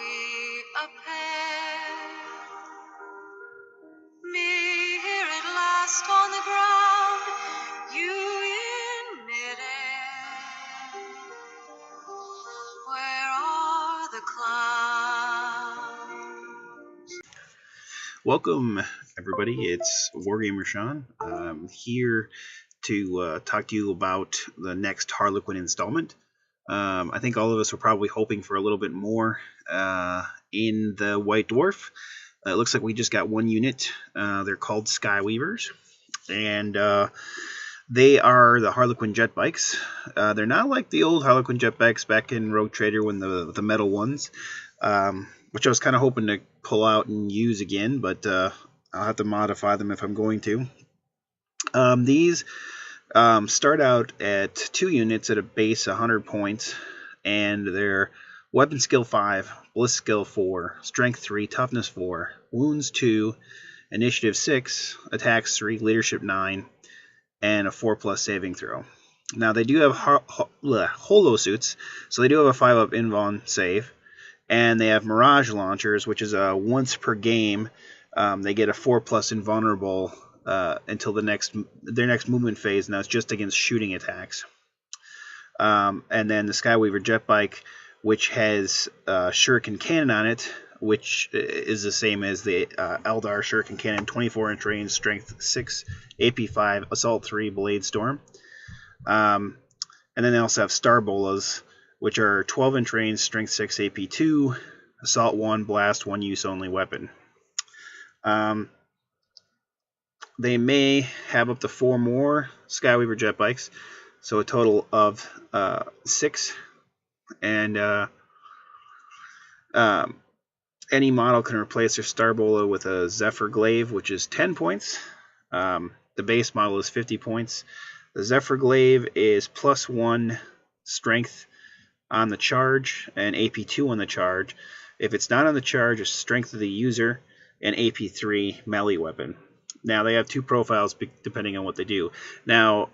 we a pair? Me here at last on the ground, you in midair. Where are the clouds? Welcome, everybody. It's Warhammer Sean. I'm here to talk to you about the next Harlequin installment. I think all of us were probably hoping for a little bit more in the White Dwarf. It looks like we just got one unit. They're called Skyweavers, and they are the Harlequin Jetbikes. They're not like the old Harlequin Jetbikes back in Rogue Trader when the metal ones, which I was kind of hoping to pull out and use again, but I'll have to modify them if I'm going to. These start out at 2 units at a base 100 points, and they're Weapon Skill 5, Bliss Skill 4, Strength 3, Toughness 4, Wounds 2, Initiative 6, Attacks 3, Leadership 9, and a 4+ saving throw. Now they do have holo suits, so they do have a 5-up invuln save, and they have Mirage launchers, which is a once per game. They get a 4+ invulnerable until their next movement phase. Now it's just against shooting attacks. And then the Skyweaver Jetbike, which has Shuriken Cannon on it, which is the same as the Eldar Shuriken Cannon, 24-inch range, Strength 6, AP 5, Assault 3, Blade Storm. And then they also have Star Bolas, which are 12-inch range, Strength 6, AP 2, Assault 1, Blast 1 use only weapon. They may have up to 4 more Skyweaver Jetbikes, so a total of 6. And any model can replace their Starbola with a Zephyr Glaive, which is 10 points. The base model is 50 points. The Zephyr Glaive is +1 strength on the charge and AP 2 on the charge. If it's not on the charge, it's strength of the user and AP 3 melee weapon. Now they have 2 profiles depending on what they do. Now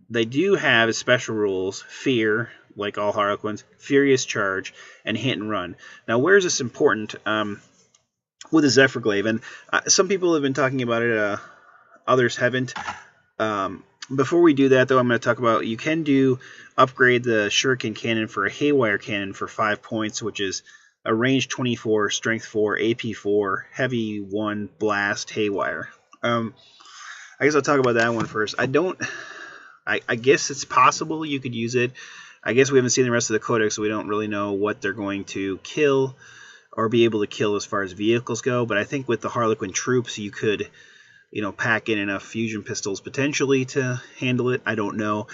they do have special rules: Fear, like all Harlequins, Furious Charge, and Hit and Run. Now where is this important with the Zephyr Glaive? And some people have been talking about it, others haven't. Before we do that, though, I'm going to talk about you can upgrade the Shuriken Cannon for a Haywire Cannon for 5 points, which is a range 24, strength 4, AP 4, heavy 1, blast, Haywire. I guess I'll talk about that one first. I guess it's possible you could use it. I guess we haven't seen the rest of the codex, so we don't really know what they're going to kill or be able to kill as far as vehicles go. But I think with the Harlequin troops, you could, pack in enough fusion pistols potentially to handle it. I don't know.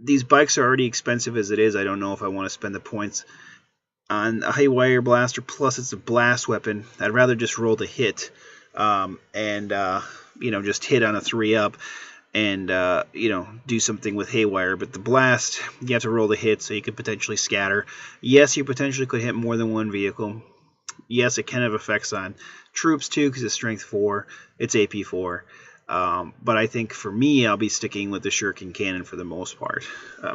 These bikes are already expensive as it is. I don't know if I want to spend the points on a Haywire Blaster, plus it's a blast weapon. I'd rather just roll the hit and just hit on a 3-up and do something with Haywire. But the blast, you have to roll the hit, so you could potentially scatter. Yes, you potentially could hit more than one vehicle. Yes, it can have effects on troops too, because it's strength 4, it's AP 4. But I think for me, I'll be sticking with the Shuriken Cannon for the most part,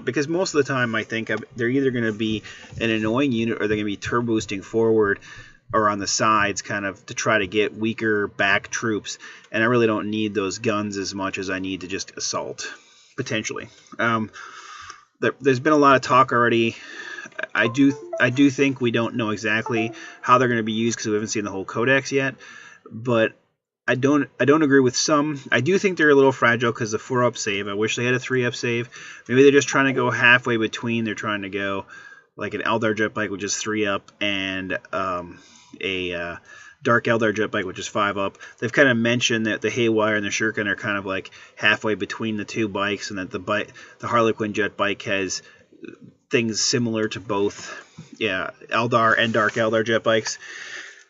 because most of the time I think they're either going to be an annoying unit or they're going to be turbo boosting forward or on the sides, kind of to try to get weaker back troops. And I really don't need those guns as much as I need to just assault, potentially. There's been a lot of talk already. I do think we don't know exactly how they're going to be used because we haven't seen the whole codex yet. But I don't agree with some. I do think they're a little fragile because the 4-up save. I wish they had a 3-up save. Maybe they're just trying to go halfway between. They're trying to go like an Eldar Jetbike, which is 3-up, and a Dark Eldar Jetbike, which is 5-up. They've kind of mentioned that the Haywire and the Shuriken are kind of like halfway between the 2 bikes, and that the Harlequin Jetbike has things similar to both Eldar and Dark Eldar Jetbikes.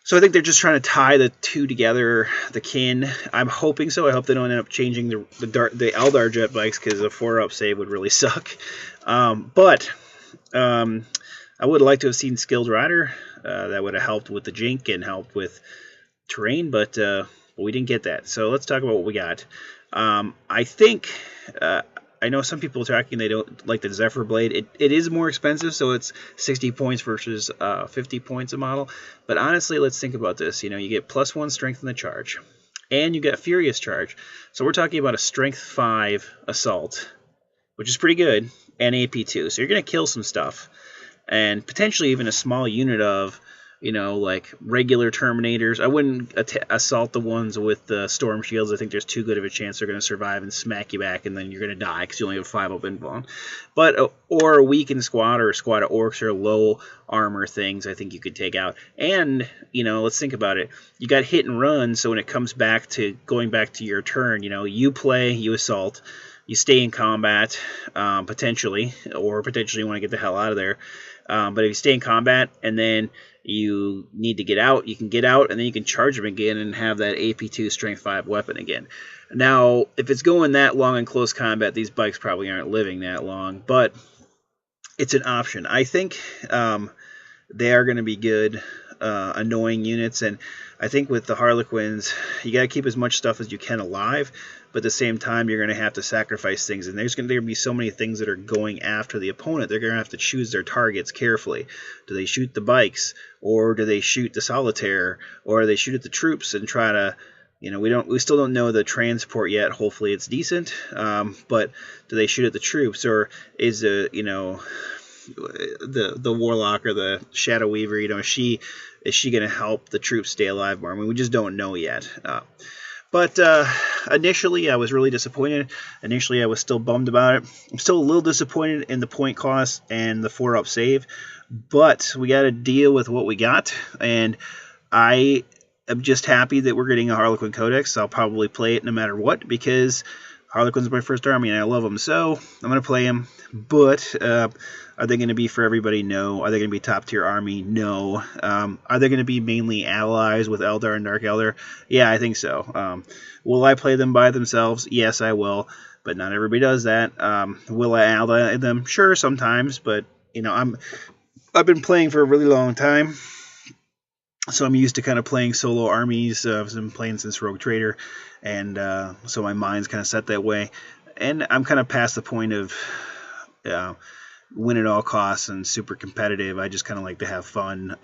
So I think they're just trying to tie the 2 together, the kin. I'm hoping so. I hope they don't end up changing the Eldar Jetbikes, because a 4-up save would really suck. But I would like to have seen Skilled Rider. That would have helped with the Jink and helped with terrain, but we didn't get that. So let's talk about what we got. I think I know some people are talking they don't like the Zephyr blade. It is more expensive, so it's 60 points versus 50 points a model. But honestly, let's think about this. You get +1 strength in the charge, and you get Furious Charge. So we're talking about a Strength 5 assault, which is pretty good, and AP2. So you're going to kill some stuff, and potentially even a small unit of, like regular Terminators. I wouldn't assault the ones with the Storm Shields. I think there's too good of a chance they're going to survive and smack you back, and then you're going to die because you only have 5 up invuln. But, or a weakened squad or a squad of orcs or low armor things I think you could take out. And, let's think about it. You got hit and run, so when it comes back to going back to your turn, you play, you assault, you stay in combat, potentially, or potentially want to get the hell out of there. But if you stay in combat and then you need to get out, you can get out, and then you can charge them again and have that AP2 Strength 5 weapon again. Now, if it's going that long in close combat, these bikes probably aren't living that long, but it's an option. I think they are going to be good, annoying units, and I think with the Harlequins, you got to keep as much stuff as you can alive, but at the same time, you're going to have to sacrifice things, and there's going to be so many things that are going after the opponent. They're going to have to choose their targets carefully. Do they shoot the bikes, or do they shoot the solitaire, or do they shoot at the troops and try to, we still don't know the transport yet. Hopefully, it's decent, but do they shoot at the troops, or is the warlock or the shadow weaver, is she going to help the troops stay alive more? I mean, we just don't know yet. But initially, I was really disappointed. Initially, I was still bummed about it. I'm still a little disappointed in the point cost and the 4-up save. But we got to deal with what we got. And I am just happy that we're getting a Harlequin Codex. I'll probably play it no matter what, because Harlequin's my first army and I love them. So I'm going to play them. But are they going to be for everybody? No. Are they going to be top tier army? No. Are they going to be mainly allies with Eldar and Dark Eldar? Yeah, I think so. Will I play them by themselves? Yes, I will. But not everybody does that. Will I ally them? Sure, sometimes. But I've been playing for a really long time, so I'm used to kind of playing solo armies. I've been playing since Rogue Trader, and so my mind's kind of set that way. And I'm kind of past the point of win at all costs and super competitive. I just kind of like to have fun.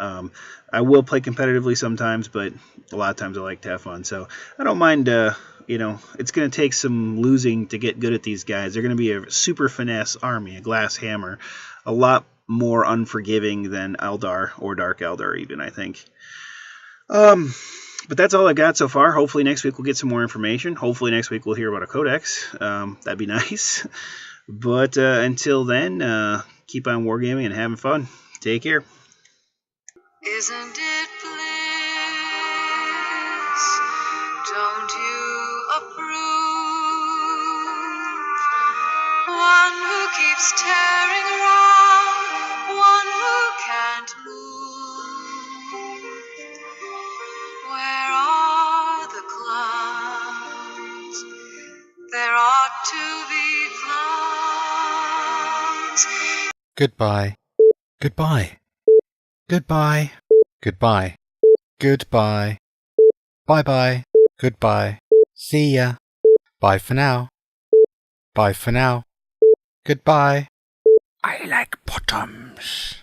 I will play competitively sometimes, but a lot of times I like to have fun. So I don't mind, it's going to take some losing to get good at these guys. They're going to be a super finesse army, a glass hammer, a lot more unforgiving than Eldar or Dark Eldar even, I think. But that's all I got so far. Hopefully next week we'll get some more information. Hopefully next week we'll hear about a codex. That'd be nice. But until then, keep on wargaming and having fun. Take care. Isn't it bliss? Don't you approve? One who keeps tearing around, one who can't move. Where are the clowns? There ought to be clowns. Goodbye. Goodbye. Goodbye. Goodbye. Goodbye. Bye-bye. Goodbye. See ya. Bye for now. Bye for now. Goodbye. I like bottoms.